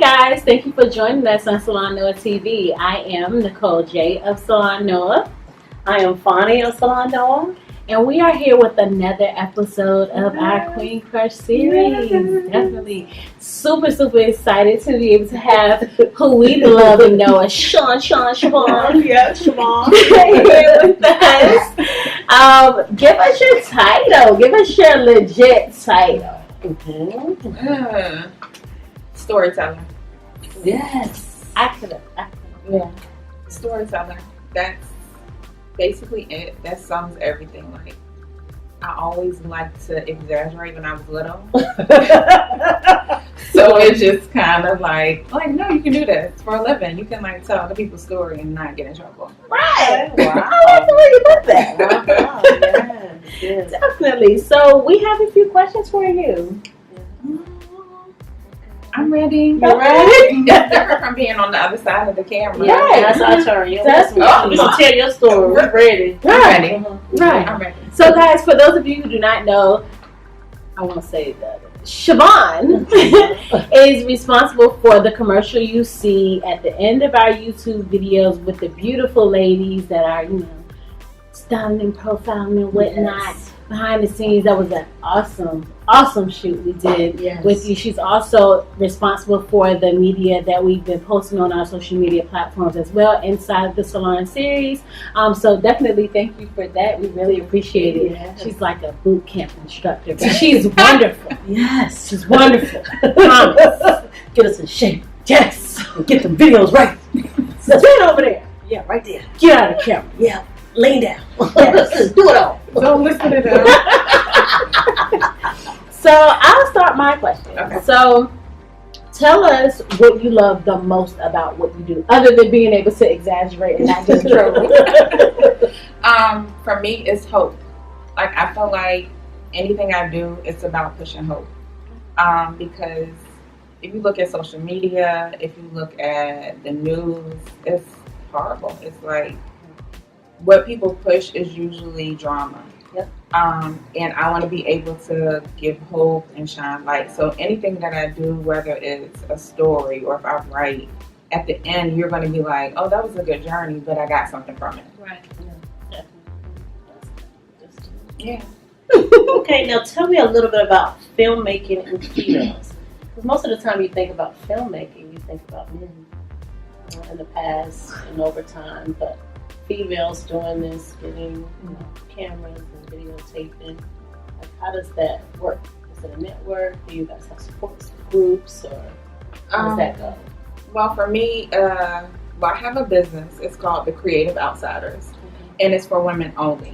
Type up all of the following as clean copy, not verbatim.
guys, thank you for joining us on Salon Noah TV. I am Nicole J of Salon Noah. I am Fonnie of Salon Noah. And we are here with another episode of our Queen Crush series. Yes. Definitely super excited to be able to have who we love and know as Shivawn. Yeah, Shivawn. Here with us. Give us your title. Give us your legit title. Storyteller. Yes. I could have. Yeah. Storyteller. That's basically it. That sums everything. Like, I always liked to exaggerate when I was little. So it's just kind of like, no, you can do this for a living. You can like tell other people's story and not get in trouble. Right. Wow. I like the way you put that. Wow. Yes. Definitely. So we have a few questions for you. I'm ready. You ready? It's different from being on the other side of the camera. Yeah. That's our turn. You That's tell your story. We're ready. I'm ready. Right. I'm ready. So guys, for those of you who do not know, I won't say that. Shivawn is responsible for the commercial you see at the end of our YouTube videos with the beautiful ladies that are, styling, profiling, and whatnot. Yes. Behind the scenes, that was an awesome shoot we did with you. She's also responsible for the media that we've been posting on our social media platforms as well inside the Salon series. So definitely thank you for that. We really appreciate it. Yes. She's like a boot camp instructor, but she's wonderful. Yes. She's wonderful. Promise. Get us in shape. Yes. Get the videos right. Stand over there. Yeah, right there. Get out of the camera. Yeah. Lay down. Yes. Do it all. Don't listen to them. So I'll start my question. Okay. So tell us what you love the most about what you do, other than being able to exaggerate and not get in trouble. For me, it's hope. Like, I feel like anything I do, it's about pushing hope. Because if you look at social media, if you look at the news, it's horrible. It's like what people push is usually drama. Yep. And I want to be able to give hope and shine light. So anything that I do, whether it's a story or if I write, at the end you're going to be like, oh, that was a good journey, but I got something from it. Right. Yeah. Okay, now tell me a little bit about filmmaking and females. Because most of the time you think about filmmaking, you think about men in the past and over time, but females doing this, getting cameras and videotaping. Like, how does that work? Is it a network? Do you guys have support groups, or how does that go? Well, for me, I have a business. It's called The Creative Outsiders, and it's for women only.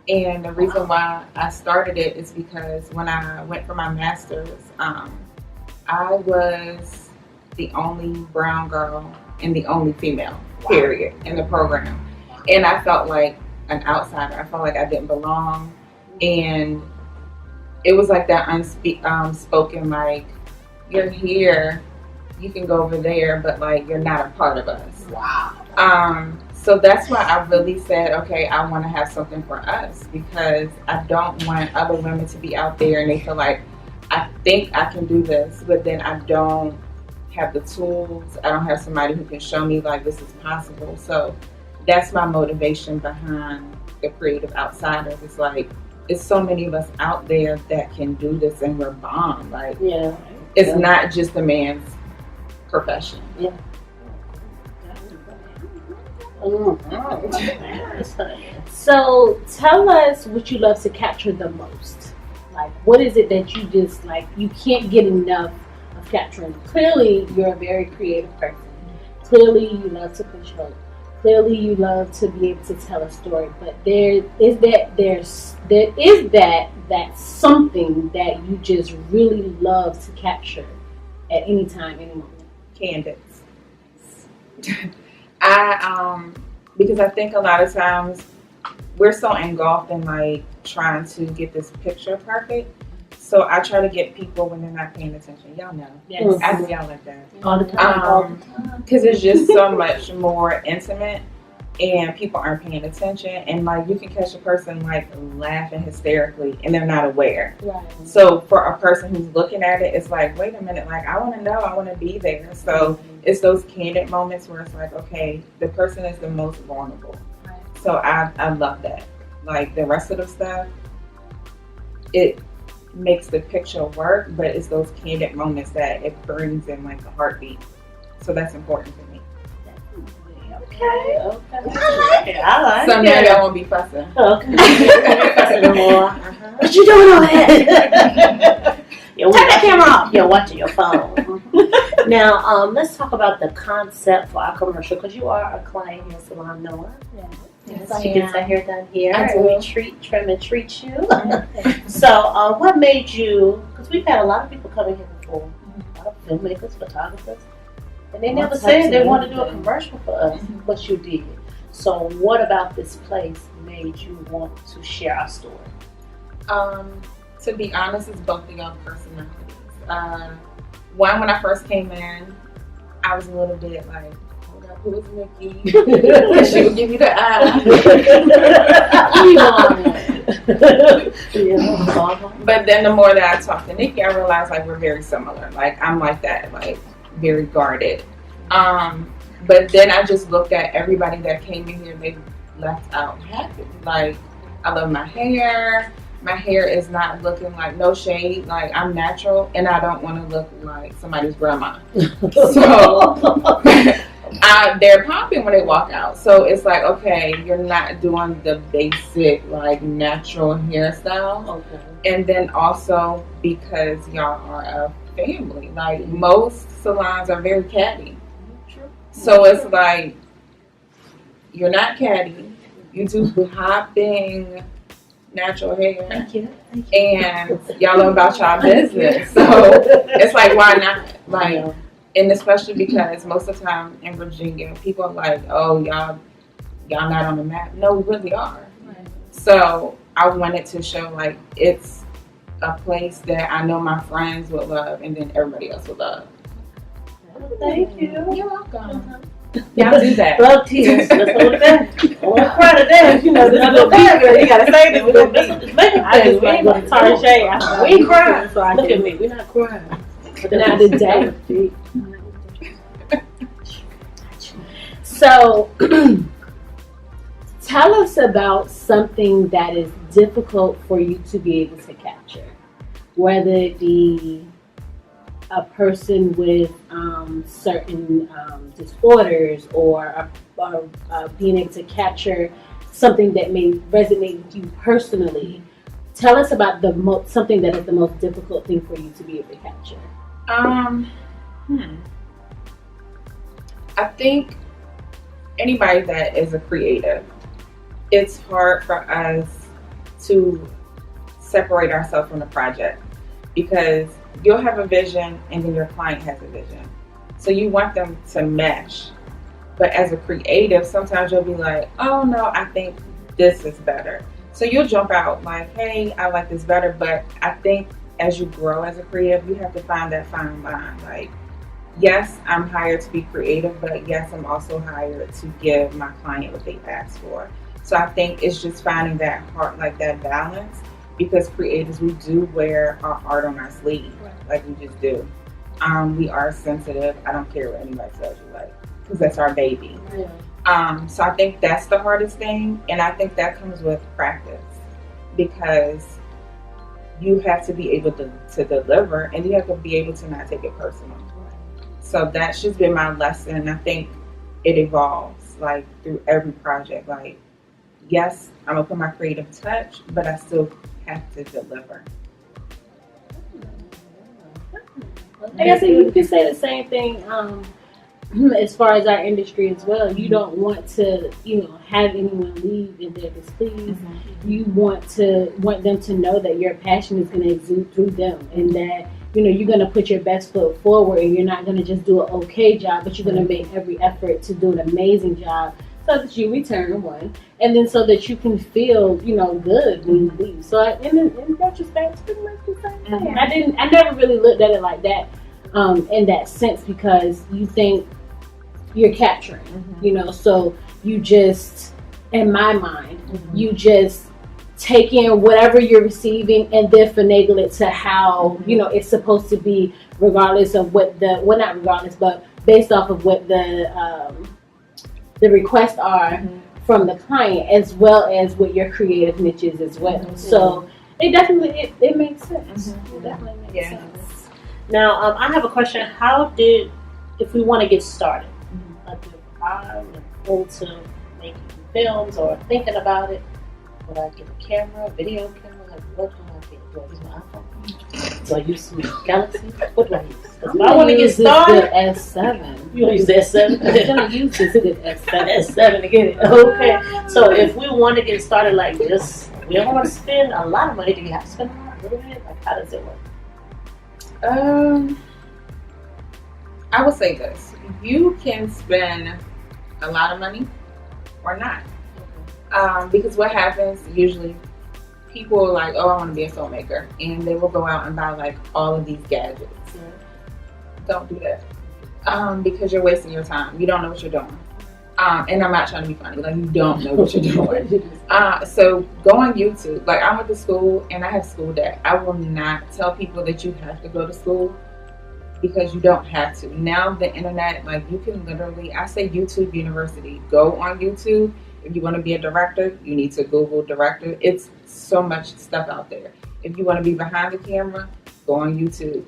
And the reason why I started it is because when I went for my master's, I was the only brown girl and the only female, period, in the program. And I felt like an outsider. I felt like I didn't belong. And it was like that unspoken, like, you're here, you can go over there, but like, you're not a part of us. Wow. So that's why I really said, okay, I want to have something for us, because I don't want other women to be out there and they feel like, I think I can do this, but then I don't have the tools. I don't have somebody who can show me like this is possible. So that's my motivation behind The Creative Outsiders. It's like, it's so many of us out there that can do this and we're bomb. Like, it's not just a man's profession. Yeah. So tell us what you love to capture the most. Like, what is it that you just like, you can't get enough of capturing? Clearly, you're a very creative person. Clearly, you love to push hope. Clearly, you love to be able to tell a story. But there is that something that you just really love to capture at any time, any moment. Candids. Because I think a lot of times we're so engulfed in like trying to get this picture perfect. So I try to get people when they're not paying attention. Y'all know. Yes. I do y'all like that. All the time. Because it's just so much more intimate. and people aren't paying attention, and like you can catch a person like laughing hysterically and they're not aware. Right. So for a person who's looking at it, it's like, wait a minute, like I want to know, I want to be there. So it's those candid moments where it's like, okay, the person is the most vulnerable. Right. So I love that. Like the rest of the stuff, it makes the picture work, but it's those candid moments that it brings in like a heartbeat. So that's important to me. Okay. I like Some it. I won't be fussing. Okay. Fussing no more. What you doing on that? Turn that camera off. You're watching your phone. Now, let's talk about the concept for our commercial, because you are a client here at Salon Noah. Yes, She gets her hair done here, I and do. we trim and treat you. So, what made you? Because we've had a lot of people coming here before, a lot of filmmakers, photographers, and they never said they wanted to do a commercial for us, but you did. So, what about this place made you want to share our story? To be honest, it's both of y'all personalities. One, when I first came in, I was a little bit like, hold up, who is Nikki? She would give you the eye. But then the more that I talked to Nikki, I realized like we're very similar. Like I'm like that, like very guarded. But then I just looked at everybody that came in here, they left out happy. Like I love my hair. My hair is not looking like no shade. Like I'm natural, and I don't want to look like somebody's grandma. So they're popping when they walk out. So it's like, okay, you're not doing the basic like natural hairstyle. Okay. And then also because y'all are a family. Like most salons are very catty. So it's like you're not catty. You do popping natural hair. Thank you. And y'all know about y'all business. So it's like, why not? Like, and especially because most of the time in Virginia, people are like, oh, y'all not on the map. No, we really are. Right. So I wanted to show like it's a place that I know my friends would love and then everybody else would love. Thank you. You're welcome. Y'all do that. Love tears. Let's hold it back. I want to cry to death. You know, this is a little bit. You got to say this. I just went to Tarjay. We ain't crying. Look at me. We're not crying. But Not the day. So, tell us about something that is difficult for you to be able to capture, whether it be a person with certain disorders or being able to capture something that may resonate with you personally. Tell us about something that is the most difficult thing for you to be able to capture. I think anybody that is a creative, it's hard for us to separate ourselves from the project because you'll have a vision and then your client has a vision. So you want them to mesh. But as a creative, sometimes you'll be like, oh no, I think this is better. So you'll jump out like, hey, I like this better. But I think as you grow as a creative, you have to find that fine line. Like, yes, I'm hired to be creative, but yes, I'm also hired to give my client what they ask for. So I think it's just finding that heart, like that balance, because creatives, we do wear our art on our sleeve, like we just do. We are sensitive. I don't care what anybody tells you, like, because that's our baby. Yeah. So I think that's the hardest thing, and I think that comes with practice, because you have to be able to deliver, and you have to be able to not take it personal. So that's just been my lesson, and I think it evolves like through every project. Like, yes, I'm gonna put my creative touch, but I still have to deliver. I guess you could say the same thing as far as our industry as well. You don't want to, have anyone leave in their displeased. You want them to know that your passion is going to exude through them, and that you're going to put your best foot forward, and you're not going to just do an okay job, but you're going to make every effort to do an amazing job, so that you return one, and then so that you can feel good when you leave. So in retrospect, it's pretty much the same thing. I never really looked at it like that in that sense, because you think you're capturing, so you just, in my mind, you just take in whatever you're receiving and then finagle it to how, you know, it's supposed to be, regardless of what well, not regardless, but based off of what the requests are from the client, as well as what your creative niche is as well. So it definitely, it makes sense. It definitely makes sense. Now, I have a question. If we want to get started, like if I'm into making films or thinking about it, would I get a camera, video camera? Like, what do I get? Do I use my iPhone? Do I use some Galaxy? What do I use? If I want to get started, S7. You use the S7? I'm gonna use this good S7. S7 to get it. Okay. So if we want to get started like this, we don't want to spend a lot of money. Do you have to spend a lot? A little bit? Like, how does it work? I would say this: you can spend a lot of money or not. Because what happens usually, people are like, oh, I want to be a filmmaker, and they will go out and buy like all of these gadgets. Don't do that, because you're wasting your time. You don't know what you're doing, and I'm not trying to be funny. Like, you don't know what you're doing. So go on YouTube. Like, I went to school and I have school debt. I will not tell people that you have to go to school, because you don't have to. Now the internet, like, you can literally, I say YouTube University. Go on YouTube. If you want to be a director, you need to Google director. It's so much stuff out there. If you want to be behind the camera, go on YouTube.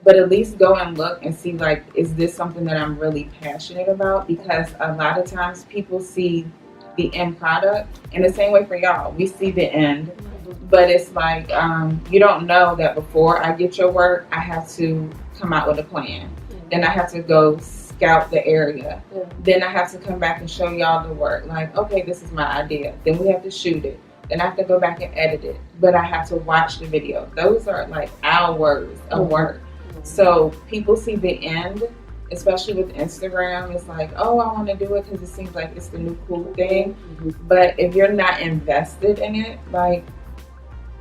But at least go and look and see, like, is this something that I'm really passionate about? Because a lot of times people see the end product. And the same way for y'all, we see the end. But it's like, you don't know that before I get your work, I have to come out with a plan. Then I have to go scout the area. Then I have to come back and show y'all the work. Like, okay, this is my idea. Then we have to shoot it. Then I have to go back and edit it. But I have to watch the video. Those are like hours of work. So people see the end, especially with Instagram. It's like, oh, I want to do it because it seems like it's the new cool thing. But if you're not invested in it, like,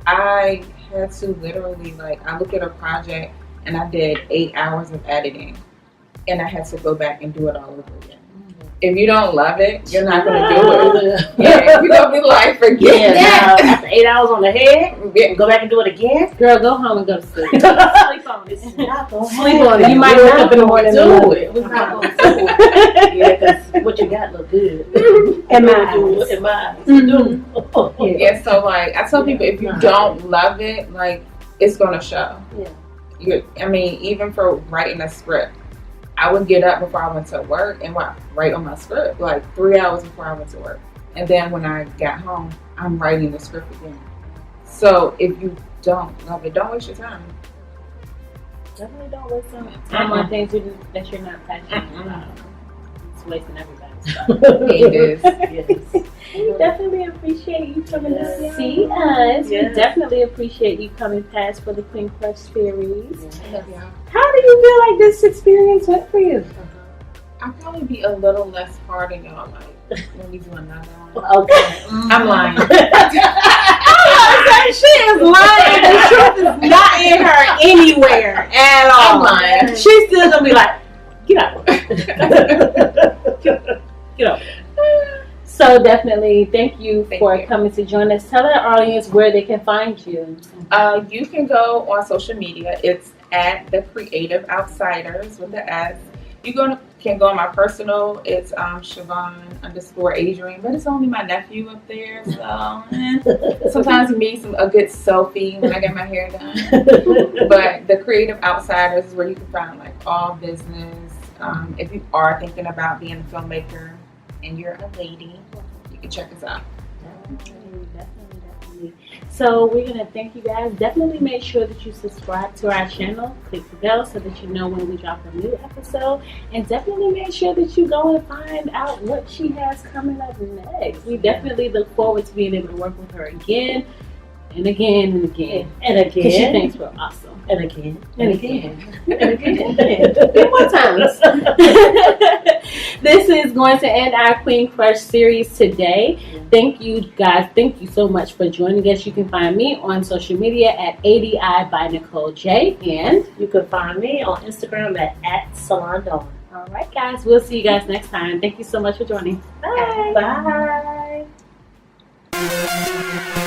I had to literally, like, I look at a project and I did 8 hours of editing. And I had to go back and do it all over again. If you don't love it, you're not going to do it. You're going to be like, forget that. After 8 hours on the head, go back and do it again. Girl, go home and go to sleep. Sleep on it. Sleep on it. You might wake up in the morning and do it. We're not going to do it. Yeah, because what you got look good. In my eyes. Yeah, so, like, I tell people, if you don't love it, like, it's going to show. I mean, even for writing a script, I would get up before I went to work and write on my script, like 3 hours before I went to work. And then when I got home, I'm writing the script again. So if you don't love it, don't waste your time. Definitely don't waste time on things that you're not passionate about. It's wasting everybody's time. It is. Yes. We definitely appreciate you coming to see us. We definitely appreciate you coming past for the Queen Crush series. How do you feel like this experience went for you? I'll probably be a little less hard on y'all, like, when we do another one. Okay. I'm lying. She is lying. The truth is not in her anywhere at all. I'm lying. She's still gonna be like, get out. Get out. So definitely, thank you for coming to join us. Tell our audience where they can find you. You can go on social media. It's at The Creative Outsiders with the S. You can go on my personal. It's Shivawn_Adrian, but it's only my nephew up there. So sometimes you need a good selfie when I get my hair done. But The Creative Outsiders is where you can find, like, all business. If you are thinking about being a filmmaker and you're a lady, you can check us out. Definitely. So we're going to thank you guys. Definitely make sure that you subscribe to our channel. Click the bell so that you know when we drop a new episode. And definitely make sure that you go and find out what she has coming up next. We definitely look forward to being able to work with her again and again and again. And again. Because she thinks we're awesome. And again. And again. And again. 3 more times. This is going to end our Queen Crush series today. Thank you guys. Thank you so much for joining us. You can find me on social media at ADI by Nicole J. And you can find me on Instagram at Salon. All right, guys. We'll see you guys next time. Thank you so much for joining. Bye. Bye.